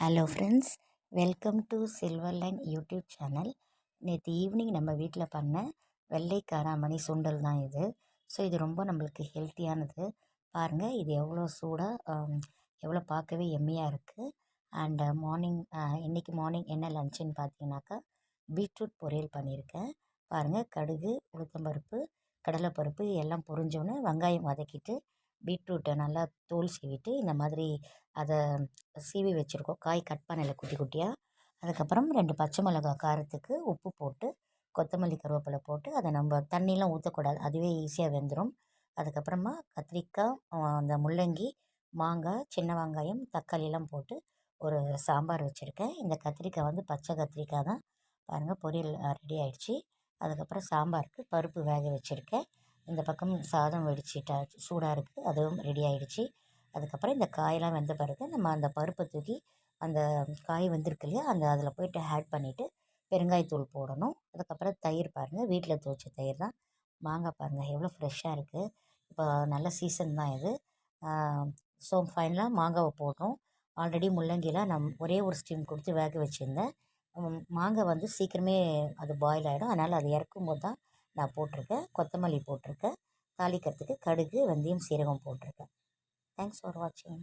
Hello friends, welcome to silver line YouTube channel. நேற்று evening நம்ம வீட்டில் பண்ண வெள்ளை காராமணி சுண்டல் தான் இது. ஸோ இது ரொம்ப நம்மளுக்கு ஹெல்த்தியானது. பாருங்கள், இது எவ்வளோ சூடாக எவ்வளோ பார்க்கவே எம்மியாக இருக்குது. அண்டு இன்றைக்கி மார்னிங் என்ன லஞ்சுன்னு பார்த்தீங்கன்னாக்கா பீட்ரூட் பொரியல் பண்ணியிருக்கேன். பாருங்கள், கடுகு, உளுத்தம்பருப்பு, கடலைப்பருப்பு எல்லாம் பொரிஞ்சோன்னே வெங்காயம் வதக்கிட்டு பீட்ரூட்டை நல்லா தோல் சீவிட்டு இந்த மாதிரி அதை சீவி வச்சுருக்கோம். காய் கட் பண்ணலை குட்டி குட்டியாக. அதுக்கப்புறம் 2 பச்சை மிளகா காரத்துக்கு உப்பு போட்டு கொத்தமல்லி கருவேப்பிலை போட்டு அதை நம்ம தண்ணிலாம் ஊற்றக்கூடாது, அதுவே ஈஸியாக வெந்துடும். அதுக்கப்புறமா கத்திரிக்காய், அந்த முள்ளங்கி, மாங்காய், சின்ன வெங்காயம், தக்காளியெல்லாம் போட்டு ஒரு சாம்பார் வச்சுருக்கேன். இந்த கத்திரிக்காய் வந்து பச்சை கத்திரிக்காய் தான். பாருங்கள், பொரியல் ரெடி ஆகிடுச்சி. அதுக்கப்புறம் சாம்பாருக்கு பருப்பு வேக வச்சுருக்கேன். இந்த பக்கம் சாதம் சூடாக இருக்குது, அதுவும் ரெடி ஆகிடுச்சி. அதுக்கப்புறம் இந்த காயெல்லாம் வெந்த பிறகு நம்ம அந்த பருப்பை தூக்கி அந்த காய் வெந்திருக்கு இல்லையா, அதில் போய்ட்டு ஆட் பண்ணிவிட்டு பெருங்காயத்தூள் போடணும். அதுக்கப்புறம் தயிர் பாருங்கள், வீட்டில் துவைச்ச தயிர் தான். மாங்காய் பாருங்கள் எவ்வளோ ஃப்ரெஷ்ஷாக இருக்குது. இப்போ நல்ல சீசன் தான் இது. ஸோ ஃபைனலாக மாங்காவை போடுறோம். ஆல்ரெடி முள்ளங்கிலாம் ஒரே ஒரு ஸ்டீம் கொடுத்து வேக வச்சுருந்தேன். மாங்காய் வந்து சீக்கிரமே அது பாயில் ஆகிடும். அதனால் அதை இறக்கும்போது தான் நான் போட்டிருக்கேன். கொத்தமல்லி போட்டிருக்கேன். தாளிக்கிறதுக்கு கடுகு, வெந்தயம், சீரகம் போட்டிருக்கேன். Thanks for watching.